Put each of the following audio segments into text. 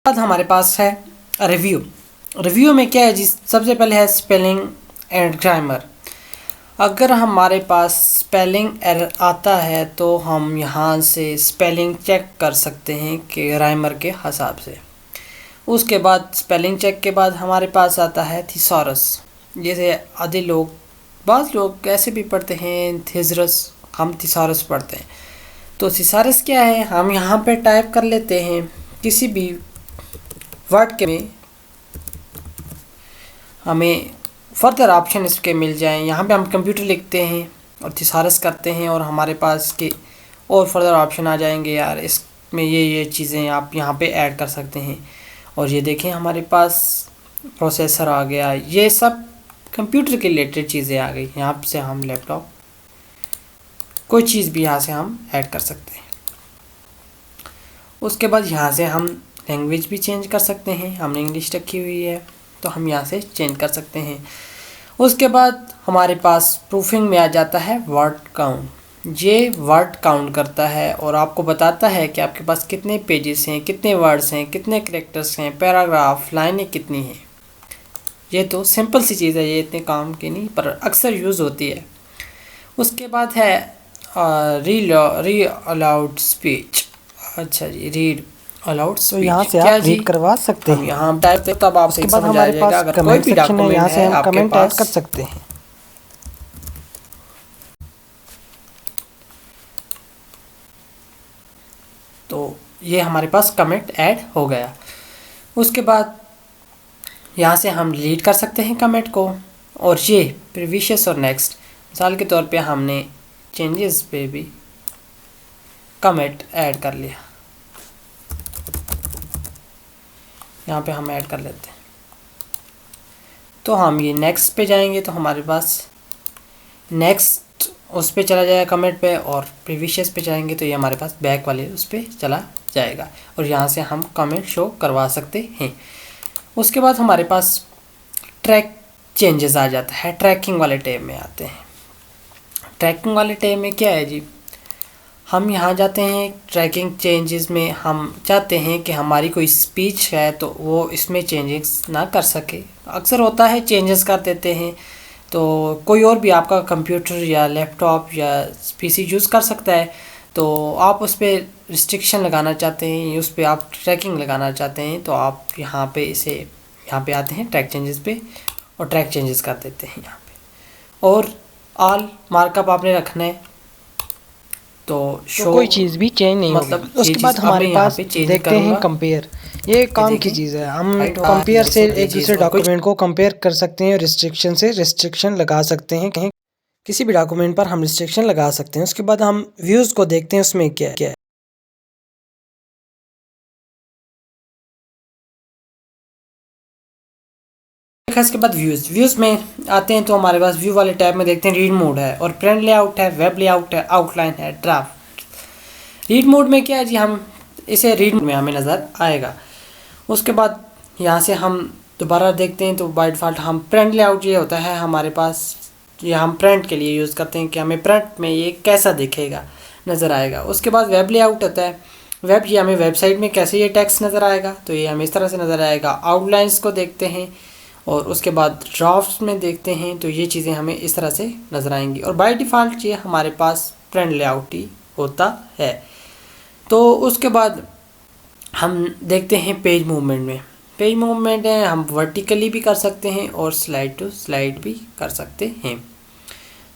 बाद हमारे पास है रिव्यू। रिव्यू में क्या है जी, सबसे पहले है स्पेलिंग एंड ग्रामर। अगर हमारे पास स्पेलिंग एरर आता है तो हम यहाँ से स्पेलिंग चेक कर सकते हैं कि ग्रामर के हिसाब से। उसके बाद स्पेलिंग चेक के बाद हमारे पास आता है थिसॉरस। जैसे आधे लोग, बाज़ लोग ऐसे भी पढ़ते हैं थिसरस, हम थिसॉरस पढ़ते हैं। तो थिसॉरस क्या है, हम यहाँ पे टाइप कर लेते हैं किसी भी वर्ड के में हमें फर्दर ऑप्शन इसके मिल जाएं। यहाँ पे हम कंप्यूटर लिखते हैं और थिसॉरस करते हैं और हमारे पास इसके और फर्दर ऑप्शन आ जाएंगे। यार इसमें ये चीज़ें आप यहाँ पे ऐड कर सकते हैं। और ये देखें हमारे पास प्रोसेसर आ गया, ये सब कंप्यूटर के रिलेटेड चीज़ें आ गई। यहाँ से हम लैपटॉप कोई चीज़ भी यहाँ से हम ऐड कर सकते हैं। उसके बाद यहाँ से हम लैंग्वेज भी चेंज कर सकते हैं। हमने इंग्लिश रखी हुई है तो हम यहाँ से चेंज कर सकते हैं। उसके बाद हमारे पास प्रूफिंग में आ जाता है वर्ड काउंट। ये वर्ड काउंट करता है और आपको बताता है कि आपके पास कितने पेजेस हैं, कितने वर्ड्स हैं, कितने कैरेक्टर्स हैं, पैराग्राफ, लाइनें कितनी हैं। ये तो सिंपल सी चीज़ है, ये इतने काम की नहीं पर अक्सर यूज़ होती है। उसके बाद है री अलाउड स्पीच। अच्छा जी, रीड अलाउड तो स्पीच यहाँ से क्या आप जी, रीड करवा सकते हम हैं। यहाँ टाइप करते तब आपसे उसके बाद समझ आ हमारे जाएगा। पास अगर कोई कमेंट भी सेक्शन है, डॉक्यूमेंट यहाँ है से हम आपके कमेंट ऐड पास, कर सकते हैं। तो ये हमारे पास कमेंट ऐड हो गया। उसके बाद यहाँ से हम डिलीट कर सकते हैं कमेंट को। और ये प्रीवियस और नेक्स्ट, मिसाल के तौर पे हमने चेंजेस पे भी कमेंट ऐड कर लिया, यहाँ पे हम ऐड कर लेते हैं। तो हम ये नेक्स्ट पे जाएंगे तो हमारे पास नेक्स्ट उस पे चला जाएगा कमेंट पे, और प्रीवियस पे जाएंगे तो ये हमारे पास बैक वाले उस पे चला जाएगा। और यहाँ से हम कमेंट शो करवा सकते हैं। उसके बाद हमारे पास ट्रैक चेंजेस आ जाता है, ट्रैकिंग वाले टैब में आते हैं। ट्रैकिंग वाले टैब में क्या है जी, हम यहाँ जाते हैं ट्रैकिंग चेंजेस में। हम चाहते हैं कि हमारी कोई स्पीच है तो वो इसमें चेंजेस ना कर सके। अक्सर होता है चेंजेस कर देते हैं, तो कोई और भी आपका कंप्यूटर या लैपटॉप या पीसी यूज़ कर सकता है। तो आप उस पर रिस्ट्रिक्शन लगाना चाहते हैं, उस पर आप ट्रैकिंग लगाना चाहते हैं, तो आप यहाँ पे इसे यहाँ पे आते हैं ट्रैक चेंजेस पे और ट्रैक चेंजेस कर देते हैं यहाँ पे। और ऑल मार्कअप आपने रखना है तो शो कोई चीज़ भी चेंज नहीं मतलब होगी। उसके बाद हमारे पास देखते हैं कंपेयर। ये काम की चीज़ है, हम कंपेयर से एक दूसरे डॉक्यूमेंट को कंपेयर कर सकते हैं। रिस्ट्रिक्शन से रिस्ट्रिक्शन लगा सकते हैं, कहीं किसी भी डॉक्यूमेंट पर हम रिस्ट्रिक्शन लगा सकते हैं। उसके बाद हम व्यूज़ को देखते हैं, उसमें क्या है। इसके बाद व्यूज़ में आते हैं तो हमारे पास व्यू वाले टैब में देखते हैं रीड मोड है और प्रिंट लेआउट है, वेब लेआउट है, आउटलाइन है, ड्राफ्ट। रीड मोड में क्या है जी, हम इसे रीड में हमें नज़र आएगा। उसके बाद यहाँ से हम दोबारा देखते हैं तो बाय डिफ़ॉल्ट हम प्रिंट लेआउट ये होता है हमारे पास, ये हम प्रिंट के लिए यूज़ करते हैं कि हमें प्रिंट में ये कैसा दिखेगा, नज़र आएगा। उसके बाद वेब लेआउट होता है, वेब ये हमें वेबसाइट में कैसे ये टेक्स्ट नज़र आएगा, तो ये हमें इस तरह से नज़र आएगा। आउटलाइंस को देखते हैं और उसके बाद ड्राफ्ट्स में देखते हैं तो ये चीज़ें हमें इस तरह से नज़र आएंगी। और बाय डिफ़ॉल्ट ये हमारे पास प्रिंट लेआउट ही होता है। तो उसके बाद हम देखते हैं पेज मूवमेंट में। पेज मूवमेंट है, हम वर्टिकली भी कर सकते हैं और स्लाइड टू स्लाइड भी कर सकते हैं।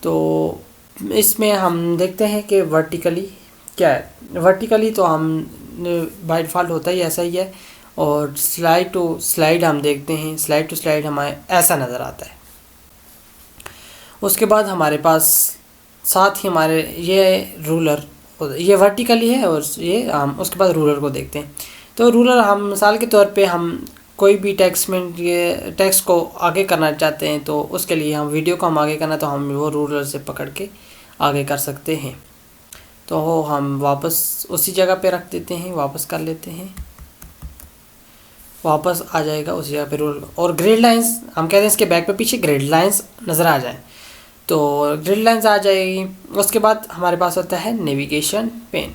तो इसमें हम देखते हैं कि वर्टिकली क्या है। वर्टिकली तो हम बाय डिफ़ॉल्ट होता ही ऐसा ही है। और स्लाइड टू स्लाइड हम देखते हैं, स्लाइड टू स्लाइड हमारे ऐसा नज़र आता है। उसके बाद हमारे पास साथ ही हमारे ये रूलर, ये वर्टिकली है और ये हम उसके बाद रूलर को देखते हैं। तो रूलर हम मिसाल के तौर पे हम कोई भी टेक्स्ट में ये टेक्स्ट को आगे करना चाहते हैं तो उसके लिए हम वीडियो को हम आगे करना तो हम वो रूलर से पकड़ के आगे कर सकते हैं। तो हम वापस उसी जगह पे रख देते हैं, वापस कर लेते हैं, वापस आ जाएगा उसी जगह पे रूलर। और ग्रेड लाइंस हम कहते हैं इसके बैक पे पीछे ग्रेड लाइंस नज़र आ जाए तो ग्रिड लाइन्स आ जाएगी। उसके बाद हमारे पास होता है नेविगेशन पेन।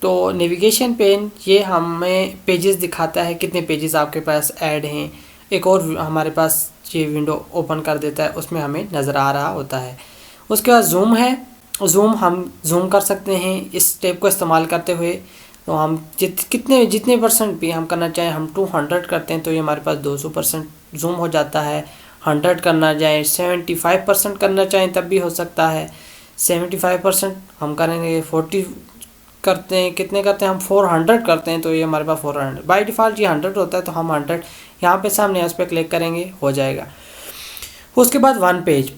तो नेविगेशन पेन ये हमें पेजेस दिखाता है, कितने पेजेस आपके पास ऐड हैं। एक और हमारे पास ये विंडो ओपन कर देता है, उसमें हमें नज़र आ रहा होता है। उसके बाद जूम है, जूम हम जूम कर सकते हैं इस स्टेप को इस्तेमाल करते हुए। तो हम जितने परसेंट भी हम करना चाहें, हम 200 करते हैं तो ये हमारे पास 200% जूम हो जाता है। 100 करना चाहें, 75% करना चाहें तब भी हो सकता है। 75% हम करेंगे, 40 करते हैं, कितने करते हैं हम 400 करते हैं तो ये हमारे पास 400 बाई डिफ़ॉल्ट ये 100 होता है, तो हम 100 यहाँ पे सामने उस पर क्लिक करेंगे, हो जाएगा। उसके बाद 1 पेज,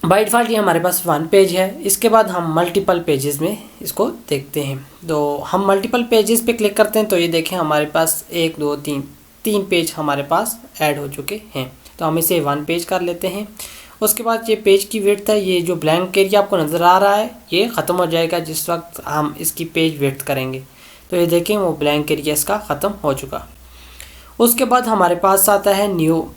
बाई डिफ़ॉल्ट ये हमारे पास 1 पेज है। इसके बाद हम मल्टीपल पेजेस में इसको देखते हैं। तो हम मल्टीपल पेजेस पे क्लिक करते हैं तो ये देखें हमारे पास 1 2 3 पेज हमारे पास ऐड हो चुके हैं। तो हम इसे 1 पेज कर लेते हैं। उसके बाद ये पेज की विड्थ है, ये जो ब्लैंक एरिया आपको नज़र आ रहा है ये ख़त्म हो जाएगा जिस वक्त हम इसकी पेज विड्थ करेंगे। तो ये देखें वो ब्लैंक एरिया इसका ख़त्म हो चुका। उसके बाद हमारे पास आता है न्यू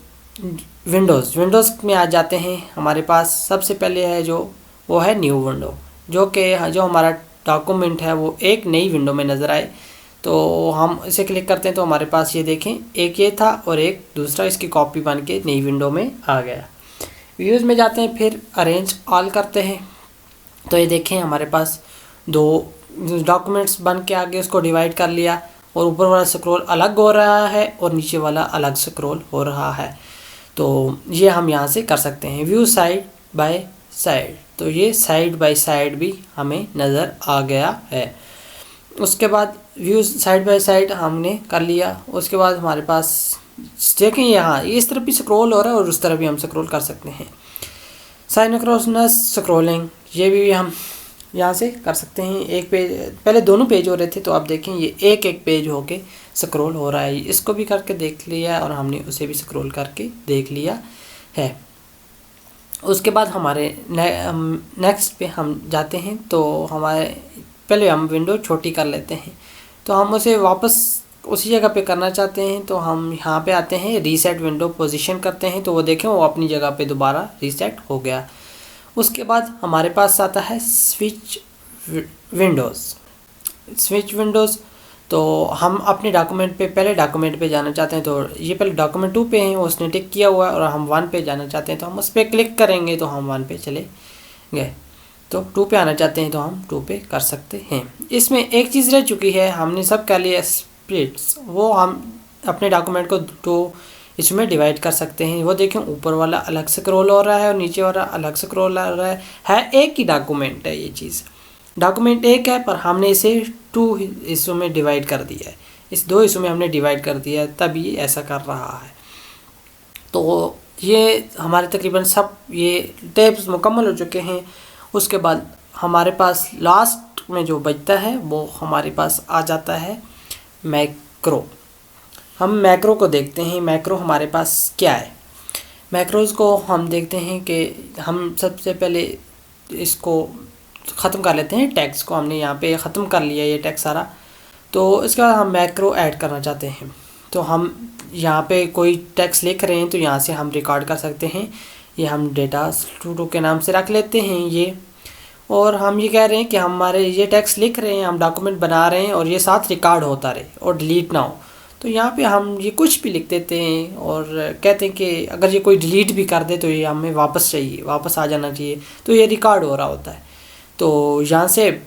विंडोज़ में आ जाते हैं। हमारे पास सबसे पहले है जो वो है न्यू विंडो, जो हमारा डॉक्यूमेंट है वो एक नई विंडो में नज़र आए। तो हम इसे क्लिक करते हैं तो हमारे पास ये देखें एक ये था और एक दूसरा इसकी कॉपी बन के नई विंडो में आ गया। व्यूज़ में जाते हैं, फिर अरेंज ऑल करते हैं तो ये देखें हमारे पास 2 डॉक्यूमेंट्स बन के आगे उसको डिवाइड कर लिया और ऊपर वाला स्क्रॉल अलग हो रहा है और नीचे वाला अलग स्क्रॉल हो रहा है। तो ये हम यहाँ से कर सकते हैं। व्यू साइड बाय साइड, तो ये साइड बाय साइड भी हमें नज़र आ गया है। उसके बाद व्यू साइड बाय साइड हमने कर लिया। उसके बाद हमारे पास देखें यहाँ इस तरफ भी स्क्रॉल हो रहा है और उस तरफ भी हम स्क्रॉल कर सकते हैं। साइनक्रोनस स्क्रॉलिंग ये भी हम यहाँ से कर सकते हैं। एक पेज पहले दोनों पेज हो रहे थे तो आप देखें ये एक पेज होके स्क्रॉल हो रहा है। इसको भी करके देख लिया और हमने उसे भी स्क्रॉल करके देख लिया है। उसके बाद हमारे नेक्स्ट पे हम जाते हैं तो हमारे पहले हम विंडो छोटी कर लेते हैं। तो हम उसे वापस उसी जगह पे करना चाहते हैं तो हम यहाँ पे आते हैं, रीसेट विंडो पोजीशन करते हैं तो वो देखें वो अपनी जगह पे दोबारा रीसेट हो गया। उसके बाद हमारे पास आता है स्विच विंडोज़। तो हम अपने डॉक्यूमेंट पे पहले डॉक्यूमेंट पे जाना चाहते हैं तो ये पहले डॉक्यूमेंट 2 पे हैं, उसने टिक किया हुआ है और हम 1 पे जाना चाहते हैं तो हम उस पर क्लिक करेंगे तो हम 1 पे चले गए। तो 2 पे आना चाहते हैं तो हम 2 पे कर सकते हैं। इसमें एक चीज़ रह चुकी है, हमने सब कर लिया स्प्लिट्स, वो हम अपने डॉक्यूमेंट को 2 इसमें डिवाइड कर सकते हैं। वो देखें ऊपर वाला अलग से स्क्रॉल हो रहा है और नीचे वाला अलग से स्क्रॉल हो रहा है एक ही डॉक्यूमेंट है। ये चीज़ डॉक्यूमेंट एक है पर हमने इसे 2 हिस्सों में डिवाइड कर दिया है, इस 2 हिस्सों में हमने डिवाइड कर दिया है तब ये ऐसा कर रहा है। तो ये हमारे तकरीबन सब ये टैब्स मुकम्मल हो चुके हैं। उसके बाद हमारे पास लास्ट में जो बचता है वो हमारे पास आ जाता है मैक्रो। हम मैक्रो को देखते हैं, मैक्रो हमारे पास क्या है। मैक्रोज़ को हम देखते हैं कि हम सबसे पहले इसको ख़त्म कर लेते हैं। टैक्स को हमने यहाँ पे ख़त्म कर लिया ये टैक्स सारा। तो इसके बाद हम मैक्रो ऐड करना चाहते हैं तो हम यहाँ पे कोई टैक्स लिख रहे हैं तो यहाँ से हम रिकॉर्ड कर सकते हैं। ये हम डेटा स्टूडियो के नाम से रख लेते हैं ये, और हम ये कह रहे हैं कि हमारे ये टैक्स लिख रहे हैं, हम डॉक्यूमेंट बना रहे हैं और ये साथ रिकॉर्ड होता रहे और डिलीट ना हो। तो यहाँ पे हम ये कुछ भी लिख देते हैं और कहते हैं कि अगर ये कोई डिलीट भी कर दे तो ये हमें वापस चाहिए, वापस आ जाना चाहिए, तो ये रिकॉर्ड हो रहा होता है। तो यहाँ से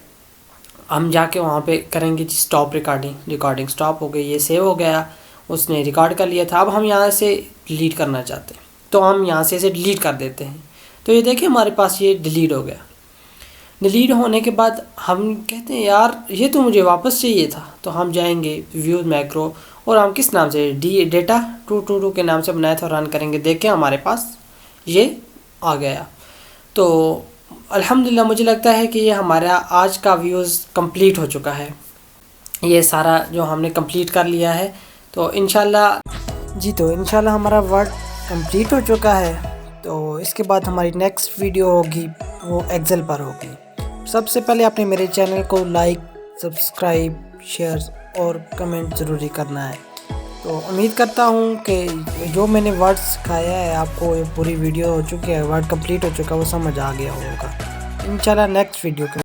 हम जाके वहाँ पे करेंगे जी स्टॉप रिकॉर्डिंग स्टॉप हो गई, ये सेव हो गया, उसने रिकॉर्ड कर लिया था। अब हम यहाँ से डिलीट करना चाहते हैं तो हम यहाँ से इसे डिलीट कर देते हैं। तो ये देखिए हमारे पास ये डिलीट हो गया। डिलीट होने के बाद हम कहते हैं यार ये तो मुझे वापस चाहिए था, तो हम जाएंगे व्यू मैक्रो और हम किस नाम से डेटा 222 के नाम से बनाया था, रन करेंगे, देखें हमारे पास ये आ गया। तो अल्हम्दुलिल्लाह मुझे लगता है कि ये हमारा आज का व्यूज़ कंप्लीट हो चुका है। ये सारा जो हमने कंप्लीट कर लिया है तो इंशाल्लाह इंशाल्लाह हमारा वर्क कंप्लीट हो चुका है। तो इसके बाद हमारी नेक्स्ट वीडियो होगी वो एक्सेल पर होगी। सबसे पहले आपने मेरे चैनल को लाइक, सब्सक्राइब, शेयर और कमेंट ज़रूरी करना है। तो उम्मीद करता हूँ कि जो मैंने वर्ड सिखाया है आपको, ये पूरी वीडियो हो चुकी है, वर्ड कंप्लीट हो चुका है, वो समझ आ गया होगा। इंशाल्लाह नेक्स्ट वीडियो